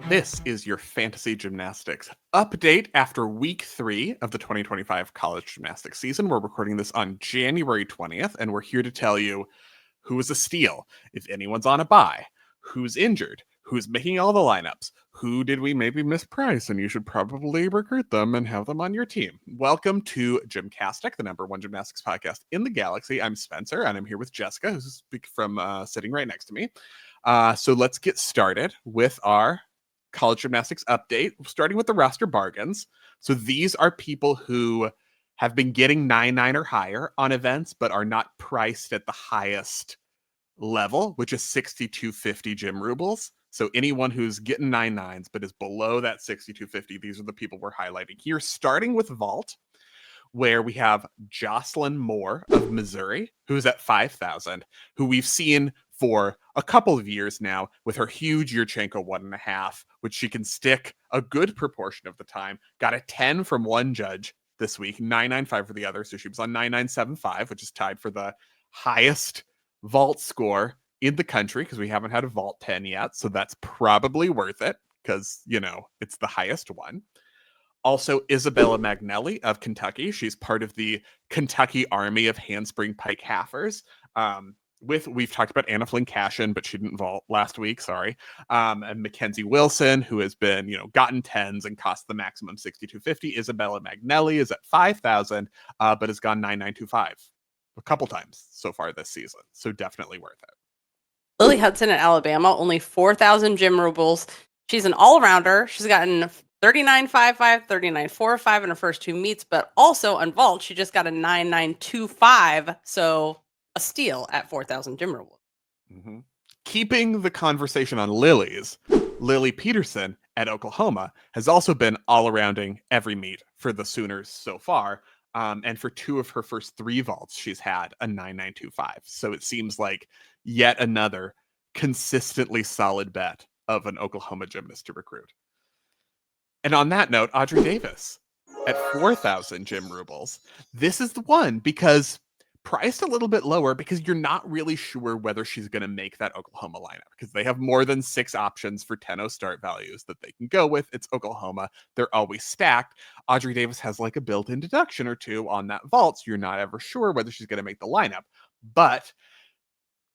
This is your fantasy gymnastics update after week 3 of the 2025 college gymnastics season. We're recording this on January 20th, and we're here to tell you who is a steal, if anyone's on a bye, who's injured, who's making all the lineups, who did we maybe misprice, and you should probably recruit them and have them on your team. Welcome to GymCastic, the #1 gymnastics podcast in the galaxy. I'm Spencer, and I'm here with Jessica, who's from sitting right next to me. So let's get started with our college gymnastics update, starting with the roster bargains. So these are people who have been getting 9-9 or higher on events, but are not priced at the highest level, which is 6,250 gym rubles. So anyone who's getting 9-9s but is below that 6,250, these are the people we're highlighting here, starting with Vault, where we have Jocelyn Moore of Missouri, who's at 5,000, who we've seen for a couple of years now with her huge Yurchenko 1.5, which she can stick a good proportion of the time. Got a 10 from one judge this week, 995 for the other. So she was on 9975, which is tied for the highest vault score in the country because we haven't had a vault 10 yet. So that's probably worth it because, you know, it's the highest one. Also, Isabella Magnelli of Kentucky. She's part of the Kentucky Army of Handspring Pike Halfers. We've talked about Anna Flynn Cashin, but she didn't vault last week, sorry. And Mackenzie Wilson, who has been, gotten 10s and cost the maximum 6,250. Isabella Magnelli is at 5,000, but has gone 9,925 a couple times so far this season. So definitely worth it. Lily Hudson at Alabama, only 4,000 gym rubles. She's an all-rounder. She's gotten 39.55, 39.45 in her first two meets, but also on vault, she just got a 9,925. So a steal at 4,000 gym rubles. Mm-hmm. Keeping the conversation on Lily's, Lily Peterson at Oklahoma has also been all-arounding every meet for the Sooners so far. And for two of her first three vaults, she's had a 9,925. So it seems like yet another consistently solid bet of an Oklahoma gymnast to recruit. And on that note, Audrey Davis at 4,000 gym rubles. This is the one because priced a little bit lower because you're not really sure whether she's going to make that Oklahoma lineup because they have more than 6 options for 10-0 start values that they can go with. It's Oklahoma. They're always stacked. Audrey Davis has like a built-in deduction or two on that vault, so you're not ever sure whether she's going to make the lineup. But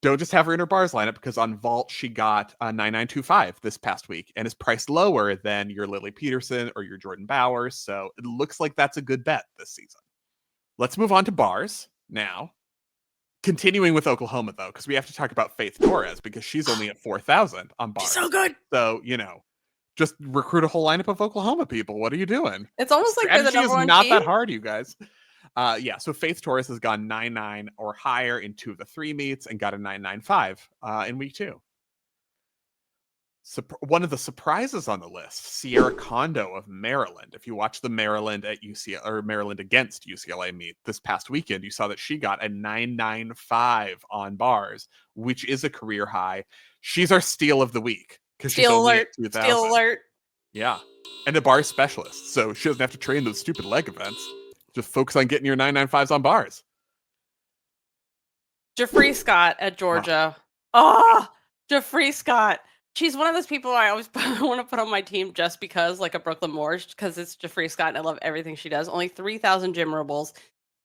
don't just have her in her bars lineup because on vault she got a 9,925 this past week and is priced lower than your Lily Peterson or your Jordan Bowers. So it looks like that's a good bet this season. Let's move on to bars now. Continuing with Oklahoma, though, because we have to talk about Faith Torres because she's only at 4,000 on bars. She's so good. So, just recruit a whole lineup of Oklahoma people. What are you doing? It's almost like they're the number one not team. that hard, you guys. So Faith Torres has gone 9-9 or higher in 2 of the 3 meets and got a 9.95 in week 2. One of the surprises on the list, Sierra Kondo of Maryland. If you watch the Maryland at UCLA or Maryland against UCLA meet this past weekend, you saw that she got a 9.95 on bars, which is a career high. She's our steal of the week because she's only at 2,000. Steal alert. Yeah, and a bar specialist, so she doesn't have to train those stupid leg events. Just focus on getting your 9.95s on bars. Jeffrey Scott at Georgia. Jeffrey Scott. She's one of those people I always want to put on my team just because, like a Brooklyn Moore, because it's Jeffrey Scott and I love everything she does. Only 3,000 gym rubles.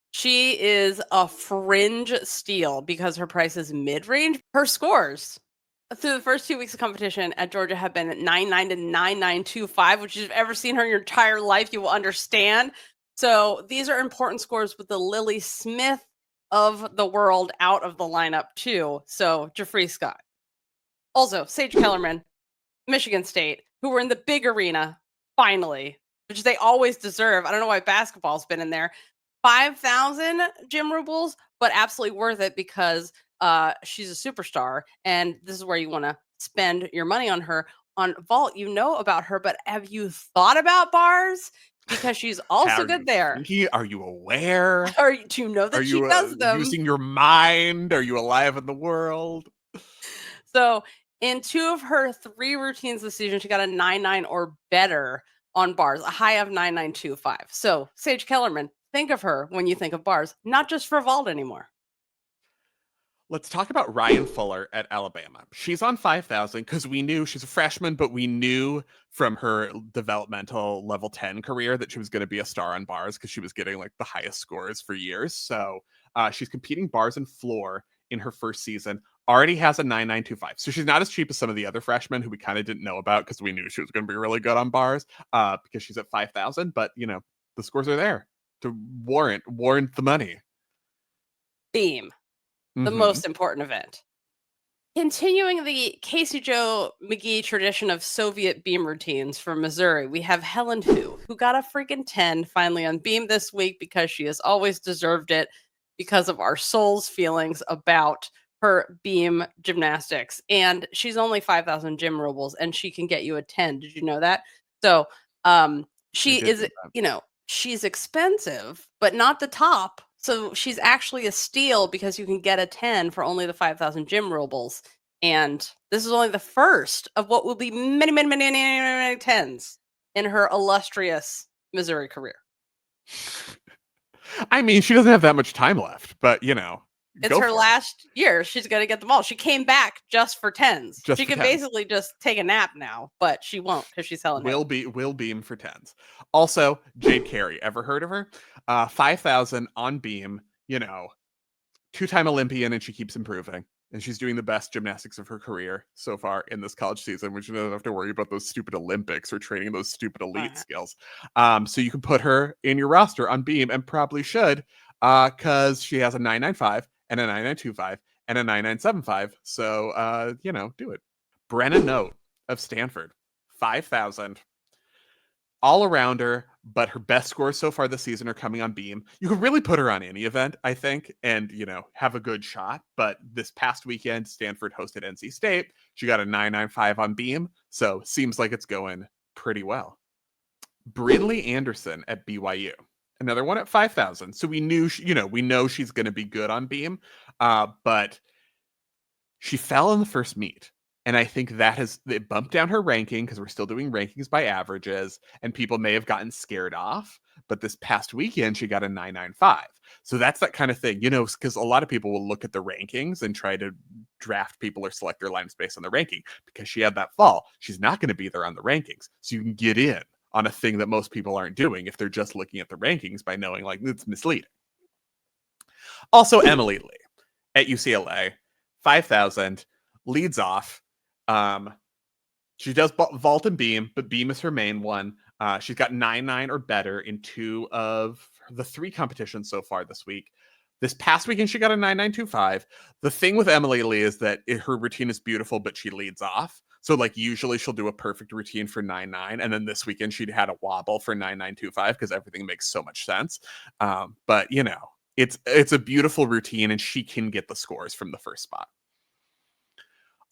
She is a fringe steal because her price is mid-range. Her scores through the first 2 weeks of competition at Georgia have been 9.9 to 9.925, which if you've ever seen her in your entire life, you will understand. So these are important scores with the Lily Smith of the world out of the lineup too. So Jeffrey Scott. Also, Sage Kellerman, Michigan State, who were in the big arena, finally, which they always deserve. I don't know why basketball's been in there. 5,000 gym rubles, but absolutely worth it because she's a superstar. And this is where you want to spend your money on her. On vault, you know about her, but have you thought about bars? Because she's also good there. Are you aware? Do you know that she does them? Using your mind? Are you alive in the world? So in 2 of her 3 routines this season, she got a 9.9 or better on bars, a high of 9.925. So Sage Kellerman, think of her when you think of bars, not just for vault anymore. Let's talk about Ryan Fuller at Alabama. She's on 5,000 because we knew she's a freshman, but we knew from her developmental level 10 career that she was going to be a star on bars because she was getting like the highest scores for years. So she's competing bars and floor in her first season. Already has a 9925. So she's not as cheap as some of the other freshmen who we kind of didn't know about because we knew she was going to be really good on bars because she's at 5,000. But, the scores are there to warrant the money. Beam. The Mm-hmm. most important event. Continuing the Casey Joe McGee tradition of Soviet beam routines from Missouri, we have Helen who got a freaking 10 finally on beam this week because she has always deserved it because of our soul's feelings about her beam gymnastics. And she's only 5,000 gym rubles and she can get you a 10. Did you know that? So she is, she's expensive, but not the top. So she's actually a steal because you can get a 10 for only the 5,000 gym rubles. And this is only the first of what will be many, many, many, many, many 10s in her illustrious Missouri career. I mean, she doesn't have that much time left, but it's her last year. She's going to get them all. She came back just for 10s. She can basically just take a nap now, but she won't because she's Helen. Will beam for 10s. Also, Jade Carey. Ever heard of her? 5,000 on beam. Two-time Olympian, and she keeps improving. And she's doing the best gymnastics of her career so far in this college season, which you don't have to worry about those stupid Olympics or training those stupid elite skills. So you can put her in your roster on beam, and probably should, because she has a 995 and a 9925 and a 9975. So, do it. Brenna Note of Stanford, 5,000. All around her, but her best scores so far this season are coming on beam. You could really put her on any event, I think, and, have a good shot. But this past weekend, Stanford hosted NC State. She got a 995 on beam, so seems like it's going pretty well. Brinley Anderson at BYU. Another one at 5,000. So we knew, we know she's going to be good on beam, but she fell in the first meet. And I think it bumped down her ranking because we're still doing rankings by averages and people may have gotten scared off. But this past weekend, she got a 995. So that's that kind of thing, because a lot of people will look at the rankings and try to draft people or select their lines based on the ranking. Because she had that fall, she's not going to be there on the rankings. So you can get in on a thing that most people aren't doing if they're just looking at the rankings by knowing like it's misleading. Also, Emily Lee at UCLA, 5,000, leads off. She does vault and beam, but beam is her main one. She's got 9.9 or better in 2 of the 3 competitions so far this week. This past weekend, she got a 9.925. The thing with Emily Lee is that her routine is beautiful, but she leads off. So, usually she'll do a perfect routine for 9.9, and then this weekend she'd had a wobble for 9.925 because everything makes so much sense. But it's a beautiful routine, and she can get the scores from the first spot.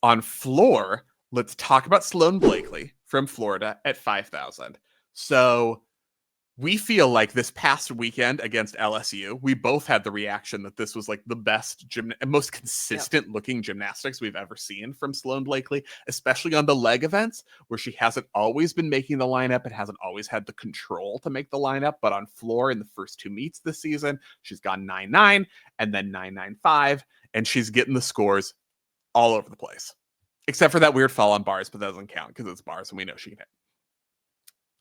On floor, let's talk about Sloane Blakely from Florida at 5,000. So we feel like this past weekend against LSU, we both had the reaction that this was like the best most consistent looking gymnastics we've ever seen from Sloane Blakely, especially on the leg events where she hasn't always been making the lineup and hasn't always had the control to make the lineup. But on floor in the first 2 meets this season, she's gone 9.9 and then 9.95, and she's getting the scores all over the place, except for that weird fall on bars, but that doesn't count because it's bars and we know she can hit.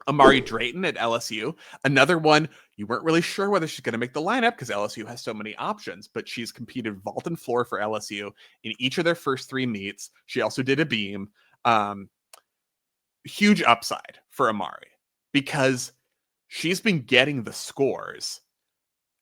Amari Drayton at LSU, another one you weren't really sure whether she's going to make the lineup because LSU has so many options, but she's competed vault and floor for LSU in each of their first 3 meets. She also did a beam. Huge upside for Amari because she's been getting the scores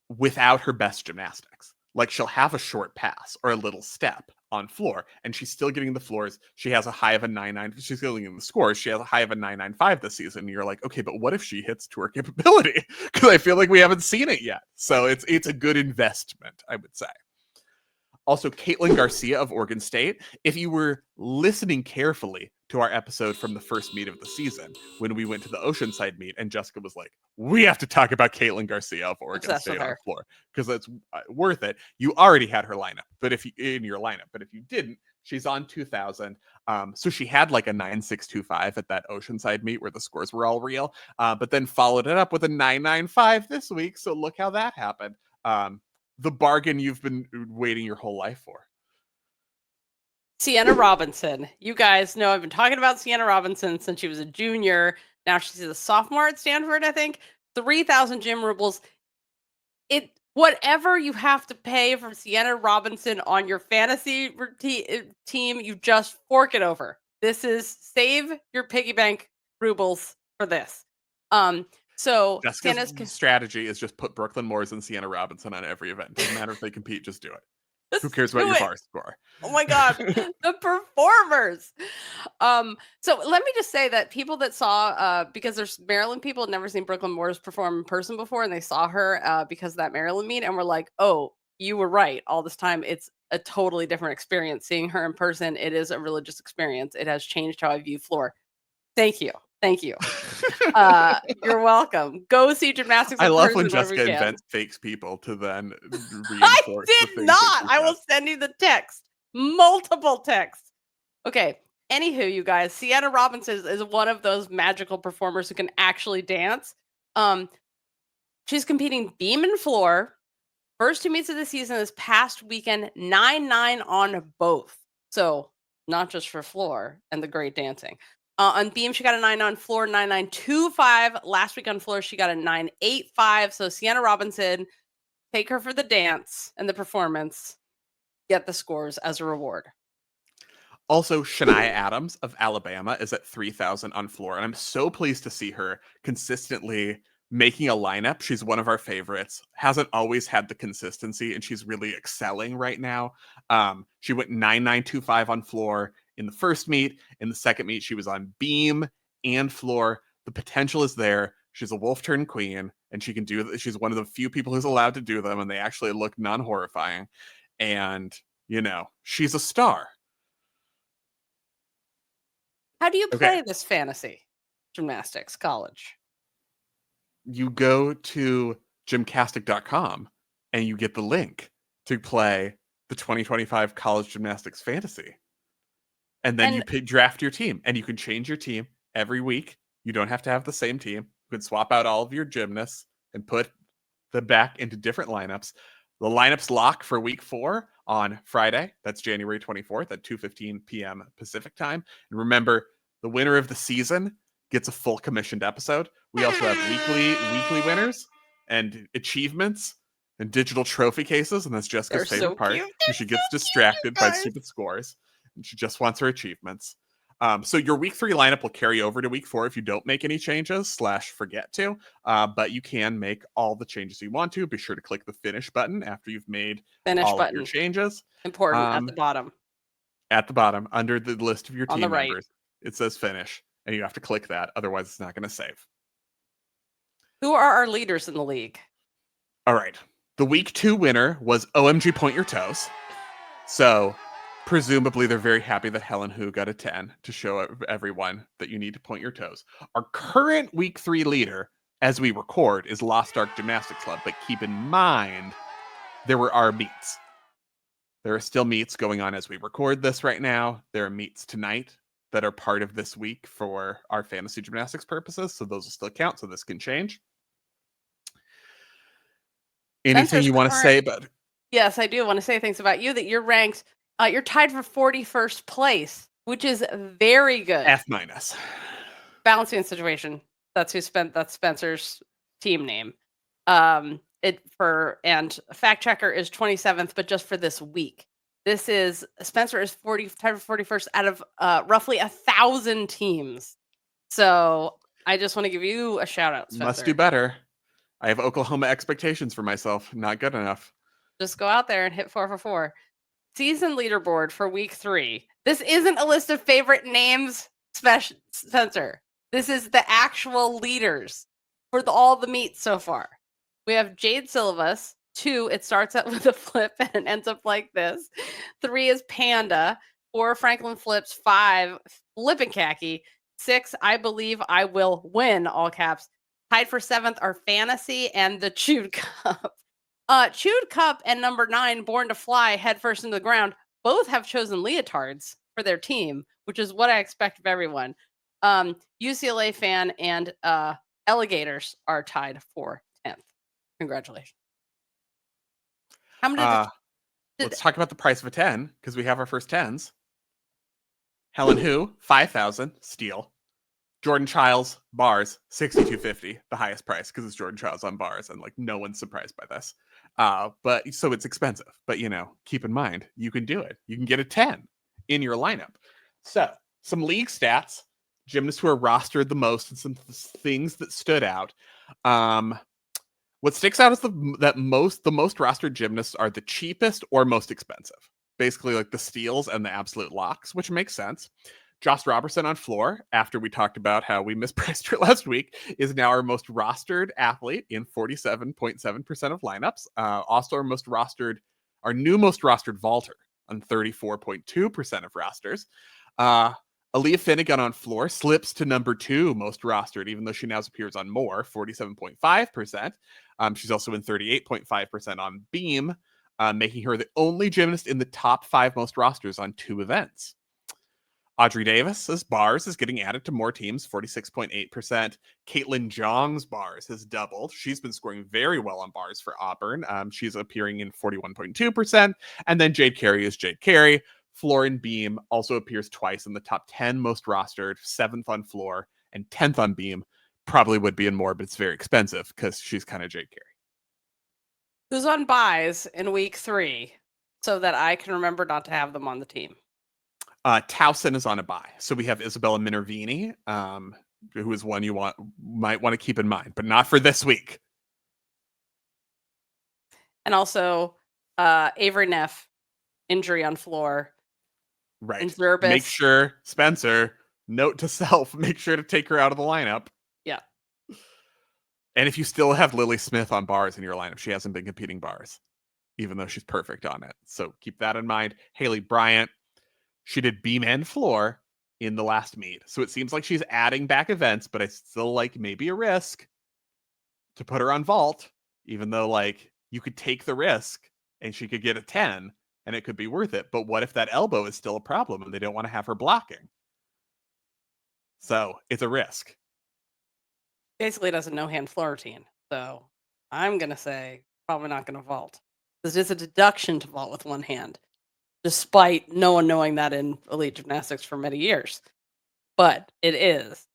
without her best gymnastics. Like she'll have a short pass or a little step on floor, and she's still getting the floors. She has a high of a 9.9. She's still getting the scores. She has a high of a 9.95 this season. And you're like, okay, but what if she hits to her capability? Because I feel like we haven't seen it yet. So it's a good investment, I would say. Also, Caitlin Garcia of Oregon State. If you were listening carefully to our episode from the first meet of the season, when we went to the Oceanside meet, and Jessica was like, we have to talk about Caitlin Garcia of Oregon State on floor because that's worth it. You already had her lineup, but if you didn't, she's on 2,000. So she had like a 9.625 at that Oceanside meet where the scores were all real, but then followed it up with a 9.95 this week. So look how that happened. The bargain you've been waiting your whole life for. Sienna Robinson. You guys know I've been talking about Sienna Robinson since she was a junior. Now she's a sophomore at Stanford, I think. 3,000 gym rubles. Whatever you have to pay for Sienna Robinson on your fantasy team, you just fork it over. This is save your piggy bank rubles for this. So Jessica's strategy is just put Brooklyn Moores and Sienna Robinson on every event. Doesn't matter if they compete, just do it. Who cares about your bar score? Oh my God, the performers. So let me just say that people that saw, because there's Maryland people had never seen Brooklyn Moores perform in person before, and they saw her because of that Maryland meet, and were like, "Oh, you were right all this time. It's a totally different experience seeing her in person. It is a religious experience. It has changed how I view floor." Thank you. Thank you. You're welcome. Go see gymnastics. I love when Jessica invents fakes people to then reinforce I the did things not. I will send you the text. Multiple texts. Okay. Anywho, you guys, Sienna Robinson is one of those magical performers who can actually dance. She's competing beam and floor. First two meets of the season this past weekend, 9-9 on both. So not just for floor and the great dancing. On beam, she got a 9 on floor, 9.925. Last week on floor, she got a 9.85. So Sienna Robinson, take her for the dance and the performance. Get the scores as a reward. Also, Shania Adams of Alabama is at 3,000 on floor, and I'm so pleased to see her consistently making a lineup. She's one of our favorites. Hasn't always had the consistency, and she's really excelling right now. She went 9.925 on floor in the first meet. In the second meet, she was on beam and floor. The potential is there. She's a wolf turn queen, and she can do. She's one of the few people who's allowed to do them, and they actually look non-horrifying. And she's a star. How do you play this fantasy gymnastics college? You go to gymcastic.com and you get the link to play the 2025 college gymnastics fantasy. And then you draft your team, and you can change your team every week. You don't have to have the same team. You can swap out all of your gymnasts and put them back into different lineups. The lineups lock for week 4 on Friday. That's January 24th at 2:15 p.m. Pacific time. And remember, the winner of the season gets a full commissioned episode. We also have weekly winners and achievements and digital trophy cases, and that's Jessica's favorite part. She gets distracted by stupid scores, and she just wants her achievements. So your week 3 lineup will carry over to week 4 if you don't make any changes / forget to, but you can make all the changes you want to. Be sure to click the finish button after you've made all of your changes. Important at the bottom. At the bottom, under the list of your team members, right, it says finish, and you have to click that. Otherwise, it's not going to save. Who are our leaders in the league? All right. The week 2 winner was OMG Point Your Toes. So presumably they're very happy that Helen Hu got a 10 to show everyone that you need to point your toes. Our current week 3 leader, as we record, is Lost Ark Gymnastics Club. But keep in mind, there are meets. There are still meets going on as we record this right now. There are meets tonight that are part of this week for our fantasy gymnastics purposes. So those will still count. So this can change. Anything you want to say about it? Yes, I do want to say things about you, that you're ranked, you're tied for 41st place, which is very good. F-. Balancing situation. That's Spencer's team name. And fact checker is 27th, but just for this week. Spencer is tied for 41st out of roughly 1,000 teams. So I just want to give you a shout out, Spencer. Must do better. I have Oklahoma expectations for myself. Not good enough. Just go out there and hit 4 for 4. Season leaderboard for week 3. This isn't a list of favorite names, Spencer. This is the actual leaders for all the meets so far. We have Jade Silvas. 2, it starts out with a flip and ends up like this. 3 is Panda. 4, Franklin Flips. 5, Flippin' Khaki. 6, I Believe I Will Win, all caps. Tied for 7th are Fantasy and the Chewed Cup. Chewed Cup and number 9, Born to Fly, head first into the ground, both have chosen leotards for their team, which is what I expect of everyone. UCLA Fan and Alligators are tied for 10th. Congratulations. How many? Let's talk about the price of a 10, because we have our first 10s. Helen Hu, 5,000, steal. Jordan Childs, bars, 6,250, the highest price because it's Jordan Childs on bars, and like no one's surprised by this. But so it's expensive. But keep in mind, you can do it. You can get a 10 in your lineup. So some league stats, gymnasts who are rostered the most, and some things that stood out. What sticks out is the most rostered gymnasts are the cheapest or most expensive. Basically, like the steals and the absolute locks, which makes sense. Joss Robertson on floor, after we talked about how we mispriced her last week, is now our most rostered athlete in 47.7% of lineups. Also, our new most rostered vaulter on 34.2% of rosters. Aaliyah Finnegan on floor slips to number 2 most rostered, even though she now appears on more, 47.5%. She's also in 38.5% on beam, making her the only gymnast in the top 5 most rosters on 2 events. Audrey Davis's bars is getting added to more teams, 46.8%. Caitlin Jong's bars has doubled. She's been scoring very well on bars for Auburn. She's appearing in 41.2%. And then Jade Carey is Jade Carey. Floor and beam also appears twice in the top 10 most rostered, 7th on floor and 10th on beam. Probably would be in more, but it's very expensive because she's kind of Jade Carey. Who's on buys in week 3 so that I can remember not to have them on the team? Towson is on a buy. So we have Isabella Minervini, who is one you might want to keep in mind, but not for this week. And also Avery Neff, injury on floor. Right. And Zerbis. Make sure, Spencer, note to self, make sure to take her out of the lineup. Yeah. And if you still have Lily Smith on bars in your lineup, she hasn't been competing bars, even though she's perfect on it. So keep that in mind. Haley Bryant, she did beam and floor in the last meet. So it seems like she's adding back events, but I still like maybe a risk to put her on vault, even though like you could take the risk and she could get a 10 and it could be worth it. But what if that elbow is still a problem and they don't want to have her blocking? So it's a risk. Basically doesn't no hand floor routine. So I'm going to say probably not going to vault. This is a deduction to vault with one hand, despite no one knowing that in elite gymnastics for many years. But it is.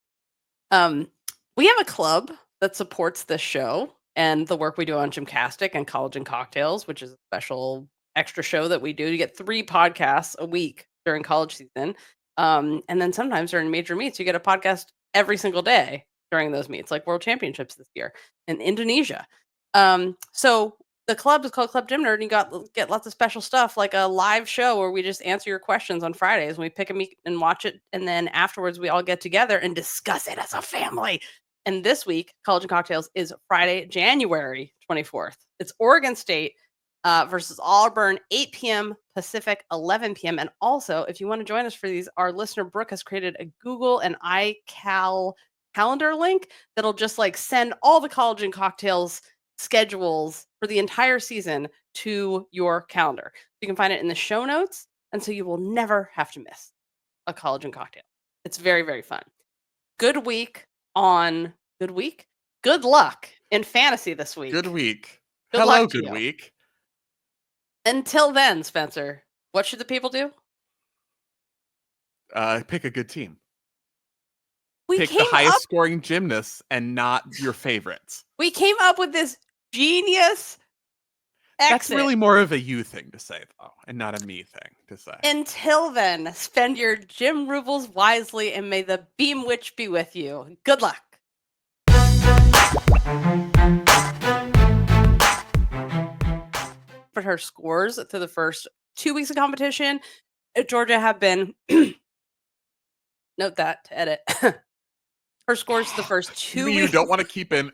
We have a club that supports this show and the work we do on GymCastic and College and Cocktails, which is a special extra show that we do. You get 3 podcasts a week during college season. And then sometimes during major meets, you get a podcast every single day during those meets, like World Championships this year in Indonesia. So the club is called Club Gym Nerd, and you get lots of special stuff, like a live show where we just answer your questions on Fridays, and we pick a meet and watch it, and then afterwards we all get together and discuss it as a family. And this week, College and Cocktails is Friday, January 24th. It's Oregon State versus Auburn, 8 p.m. Pacific, 11 p.m. And also, if you want to join us for these, our listener Brooke has created a Google and iCal calendar link that'll just like send all the College and Cocktails schedules for the entire season to your calendar. You can find it in the show notes, and so you will never have to miss a College and Cocktail. It's very, very fun. Good luck in fantasy this week. Good week. Good Hello, luck to good you. week. Until then, Spencer, what should the people do? Pick a good team. We Pick the highest scoring gymnasts and not your favorites. We came up with this genius exit. That's really more of a you thing to say, though, and not a me thing to say. Until then, spend your gym rubles wisely, and may the Beam Witch be with you. Good luck. For her scores through the first 2 weeks of competition, Georgia have been note that to edit. Her scores the first 2 weeks. You don't want to keep in